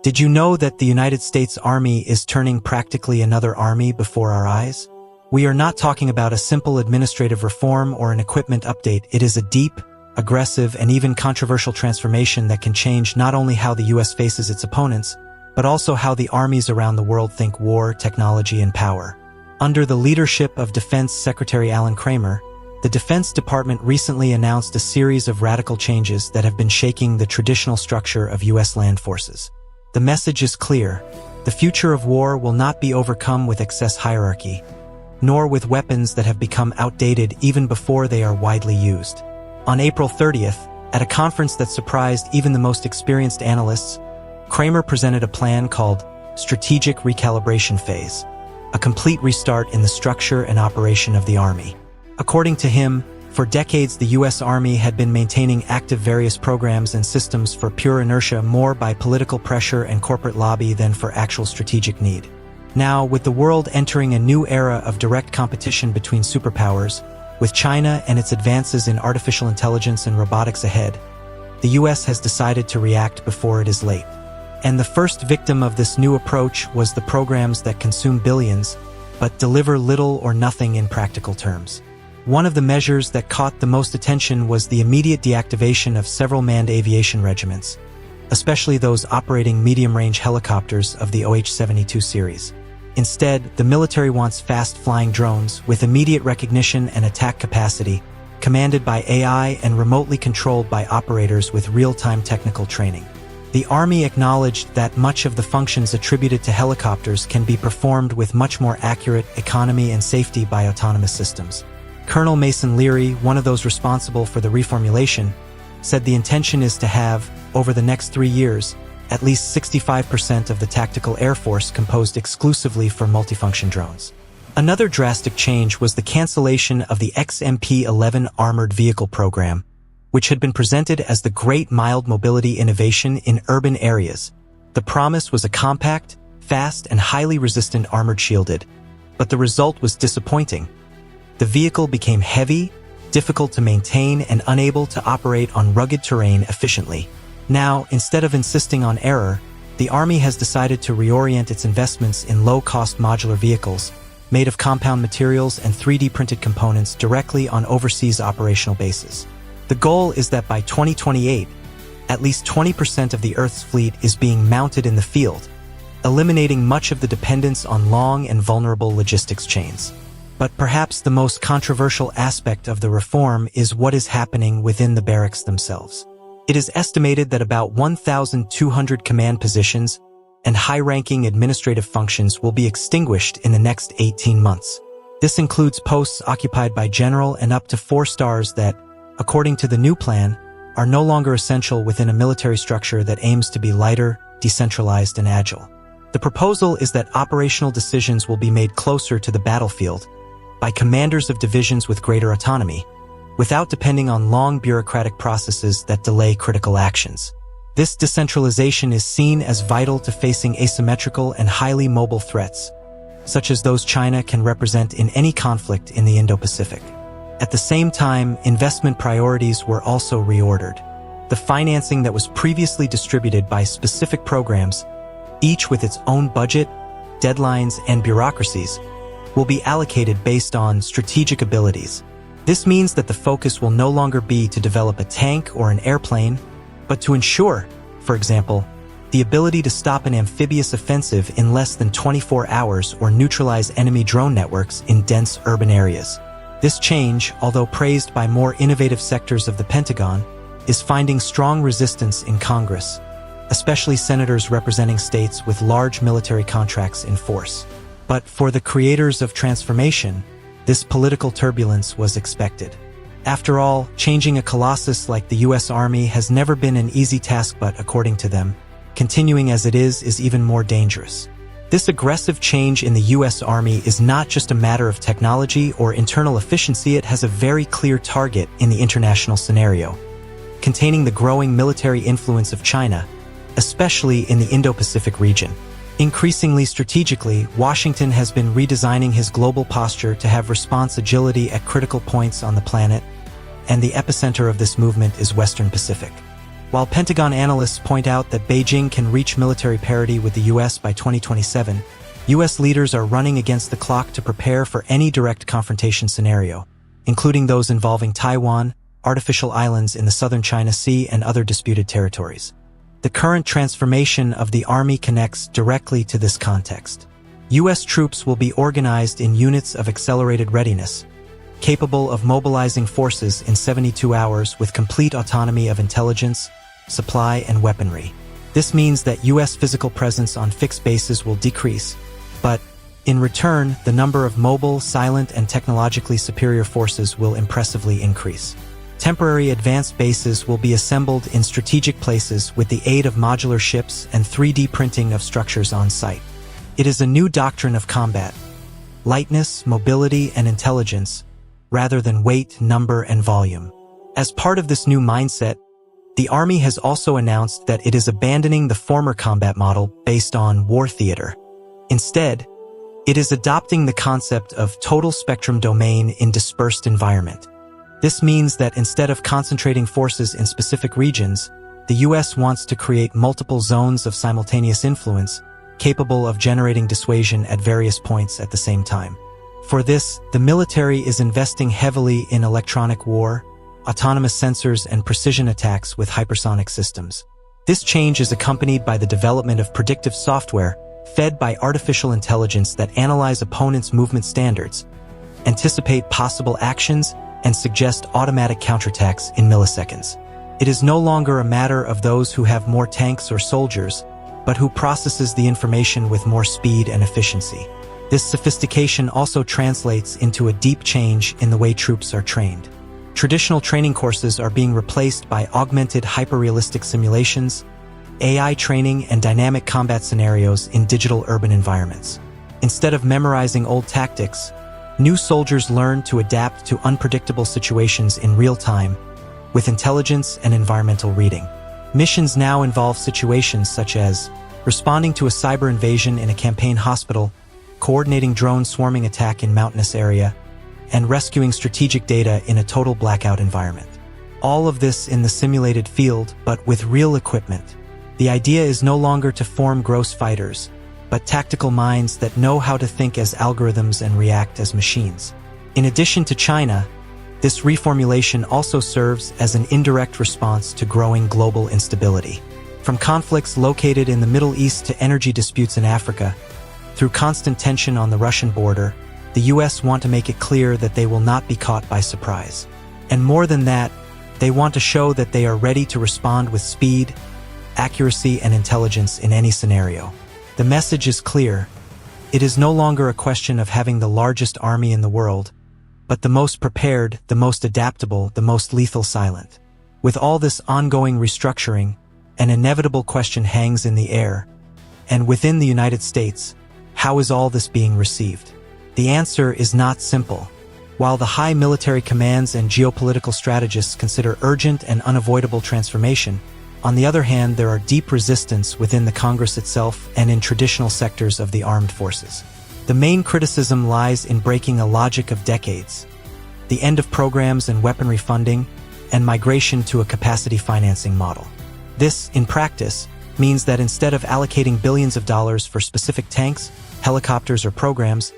Did you know that the United States Army is turning practically another army before our eyes? We are not talking about a simple administrative reform or an equipment update. It is a deep, aggressive, and even controversial transformation that can change not only how the U.S. faces its opponents, but also how the armies around the world think war, technology, and power. Under the leadership of Defense Secretary Alan Kramer, the Defense Department recently announced a series of radical changes that have been shaking the traditional structure of U.S. land forces. The message is clear. The future of war will not be overcome with excess hierarchy, nor with weapons that have become outdated even before they are widely used. On April 30th, at a conference that surprised even the most experienced analysts, Kramer presented a plan called Strategic Recalibration Phase, a complete restart in the structure and operation of the Army. According to him, for decades the U.S. Army had been maintaining active various programs and systems for pure inertia, more by political pressure and corporate lobby than for actual strategic need. Now, with the world entering a new era of direct competition between superpowers, with China and its advances in artificial intelligence and robotics ahead, the U.S. has decided to react before it is late. And the first victim of this new approach was the programs that consume billions, but deliver little or nothing in practical terms. One of the measures that caught the most attention was the immediate deactivation of several manned aviation regiments, especially those operating medium-range helicopters of the OH-72 series. Instead, the military wants fast-flying drones with immediate recognition and attack capacity, commanded by AI and remotely controlled by operators with real-time technical training. The Army acknowledged that much of the functions attributed to helicopters can be performed with much more accurate economy and safety by autonomous systems. Colonel Mason Leary, one of those responsible for the reformulation, said the intention is to have, over the next 3 years, at least 65% of the tactical air force composed exclusively for multifunction drones. Another drastic change was the cancellation of the XMP-11 armored vehicle program, which had been presented as the great mild mobility innovation in urban areas. The promise was a compact, fast, and highly resistant armored shielded, but the result was disappointing. The vehicle became heavy, difficult to maintain, and unable to operate on rugged terrain efficiently. Now, instead of insisting on error, the Army has decided to reorient its investments in low-cost modular vehicles, made of compound materials and 3D printed components directly on overseas operational bases. The goal is that by 2028, at least 20% of the Earth's fleet is being mounted in the field, eliminating much of the dependence on long and vulnerable logistics chains. But perhaps the most controversial aspect of the reform is what is happening within the barracks themselves. It is estimated that about 1,200 command positions and high-ranking administrative functions will be extinguished in the next 18 months. This includes posts occupied by general and up to 4 stars that, according to the new plan, are no longer essential within a military structure that aims to be lighter, decentralized, and agile. The proposal is that operational decisions will be made closer to the battlefield by commanders of divisions with greater autonomy, without depending on long bureaucratic processes that delay critical actions. This decentralization is seen as vital to facing asymmetrical and highly mobile threats, such as those China can represent in any conflict in the Indo-Pacific. At the same time, investment priorities were also reordered. The financing that was previously distributed by specific programs, each with its own budget, deadlines, and bureaucracies, will be allocated based on strategic abilities. This means that the focus will no longer be to develop a tank or an airplane, but to ensure, for example, the ability to stop an amphibious offensive in less than 24 hours or neutralize enemy drone networks in dense urban areas. This change, although praised by more innovative sectors of the Pentagon, is finding strong resistance in Congress, especially senators representing states with large military contracts in force. But for the creators of transformation, this political turbulence was expected. After all, changing a colossus like the U.S. Army has never been an easy task, but according to them, continuing as it is even more dangerous. This aggressive change in the U.S. Army is not just a matter of technology or internal efficiency. It has a very clear target in the international scenario, containing the growing military influence of China, especially in the Indo-Pacific region. Increasingly strategically, Washington has been redesigning his global posture to have response agility at critical points on the planet, and the epicenter of this movement is Western Pacific. While Pentagon analysts point out that Beijing can reach military parity with the US by 2027, US leaders are running against the clock to prepare for any direct confrontation scenario, including those involving Taiwan, artificial islands in the southern China Sea, and other disputed territories. The current transformation of the Army connects directly to this context. US troops will be organized in units of accelerated readiness, capable of mobilizing forces in 72 hours with complete autonomy of intelligence, supply, and weaponry. This means that US physical presence on fixed bases will decrease, but in return, the number of mobile, silent, and technologically superior forces will impressively increase. Temporary advanced bases will be assembled in strategic places with the aid of modular ships and 3D printing of structures on site. It is a new doctrine of combat: lightness, mobility, and intelligence, rather than weight, number, and volume. As part of this new mindset, the Army has also announced that it is abandoning the former combat model based on war theater. Instead, it is adopting the concept of total spectrum domain in dispersed environment. This means that instead of concentrating forces in specific regions, the US wants to create multiple zones of simultaneous influence, capable of generating dissuasion at various points at the same time. For this, the military is investing heavily in electronic war, autonomous sensors, and precision attacks with hypersonic systems. This change is accompanied by the development of predictive software fed by artificial intelligence that analyze opponents' movement standards, anticipate possible actions, and suggest automatic counterattacks in milliseconds. It is no longer a matter of those who have more tanks or soldiers, but who processes the information with more speed and efficiency. This sophistication also translates into a deep change in the way troops are trained. Traditional training courses are being replaced by augmented hyper-realistic simulations, AI training, and dynamic combat scenarios in digital urban environments. Instead of memorizing old tactics, new soldiers learn to adapt to unpredictable situations in real time, with intelligence and environmental reading. Missions now involve situations such as responding to a cyber invasion in a campaign hospital, coordinating drone swarming attack in mountainous area, and rescuing strategic data in a total blackout environment. All of this in the simulated field, but with real equipment. The idea is no longer to form gross fighters, but tactical minds that know how to think as algorithms and react as machines. In addition to China, this reformulation also serves as an indirect response to growing global instability. From conflicts located in the Middle East to energy disputes in Africa, through constant tension on the Russian border, the US want to make it clear that they will not be caught by surprise. And more than that, they want to show that they are ready to respond with speed, accuracy, and intelligence in any scenario. The message is clear. It is no longer a question of having the largest army in the world, but the most prepared, the most adaptable, the most lethal silent. With all this ongoing restructuring, an inevitable question hangs in the air. And within the United States, how is all this being received? The answer is not simple. While the high military commands and geopolitical strategists consider urgent and unavoidable transformation, on the other hand, there are deep resistance within the Congress itself and in traditional sectors of the armed forces. The main criticism lies in breaking a logic of decades, the end of programs and weaponry funding, and migration to a capacity financing model. This, in practice, means that instead of allocating billions of dollars for specific tanks, helicopters, or programs,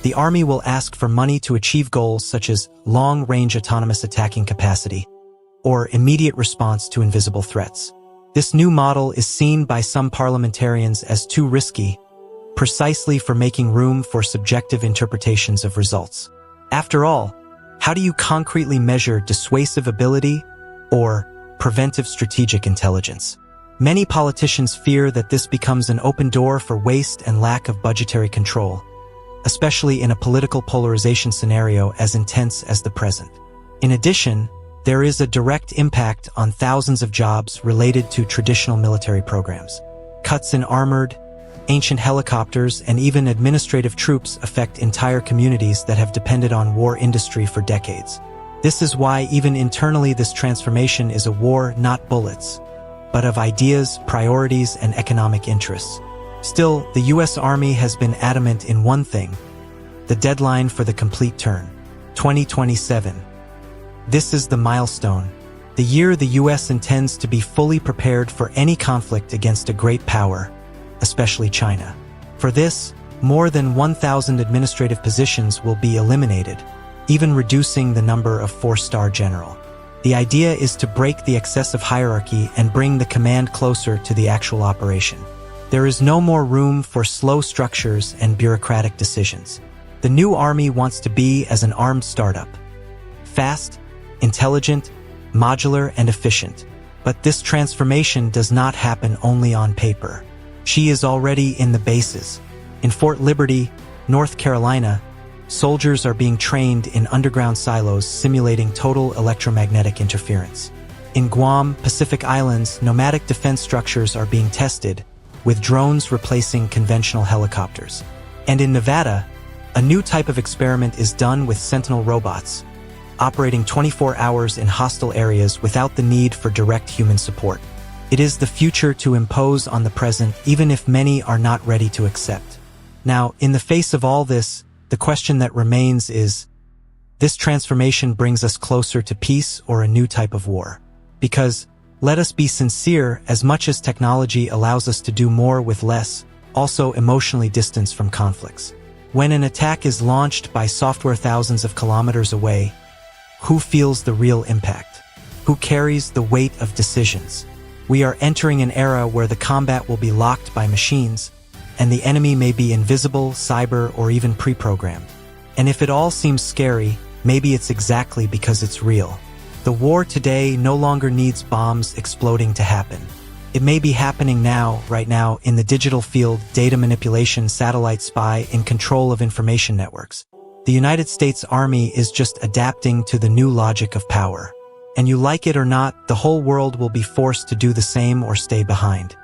the Army will ask for money to achieve goals such as long-range autonomous attacking capacity or immediate response to invisible threats. This new model is seen by some parliamentarians as too risky, precisely for making room for subjective interpretations of results. After all, how do you concretely measure dissuasive ability or preventive strategic intelligence? Many politicians fear that this becomes an open door for waste and lack of budgetary control, especially in a political polarization scenario as intense as the present. In addition, there is a direct impact on thousands of jobs related to traditional military programs. Cuts in armored, ancient helicopters, and even administrative troops affect entire communities that have depended on war industry for decades. This is why even internally this transformation is a war not bullets, but of ideas, priorities, and economic interests. Still, the US Army has been adamant in one thing: the deadline for the complete turn, 2027. This is the milestone, the year the US intends to be fully prepared for any conflict against a great power, especially China. For this, more than 1,000 administrative positions will be eliminated, even reducing the number of 4-star general. The idea is to break the excessive hierarchy and bring the command closer to the actual operation. There is no more room for slow structures and bureaucratic decisions. The new army wants to be as an armed startup. Fast, intelligent, modular, and efficient. But this transformation does not happen only on paper. She is already in the bases. In Fort Liberty, North Carolina, soldiers are being trained in underground silos simulating total electromagnetic interference. In Guam, Pacific Islands, nomadic defense structures are being tested, with drones replacing conventional helicopters. And in Nevada, a new type of experiment is done with Sentinel robots, operating 24 hours in hostile areas without the need for direct human support. It is the future to impose on the present, even if many are not ready to accept. Now, in the face of all this, the question that remains is, this transformation brings us closer to peace or a new type of war? Because, let us be sincere, as much as technology allows us to do more with less, also emotionally distance from conflicts. When an attack is launched by software thousands of kilometers away, who feels the real impact? Who carries the weight of decisions? We are entering an era where the combat will be locked by machines, and the enemy may be invisible, cyber, or even pre-programmed. And if it all seems scary, maybe it's exactly because it's real. The war today no longer needs bombs exploding to happen. It may be happening now, right now, in the digital field, data manipulation, satellite spy, in control of information networks. The United States Army is just adapting to the new logic of power. And you like it or not, the whole world will be forced to do the same or stay behind.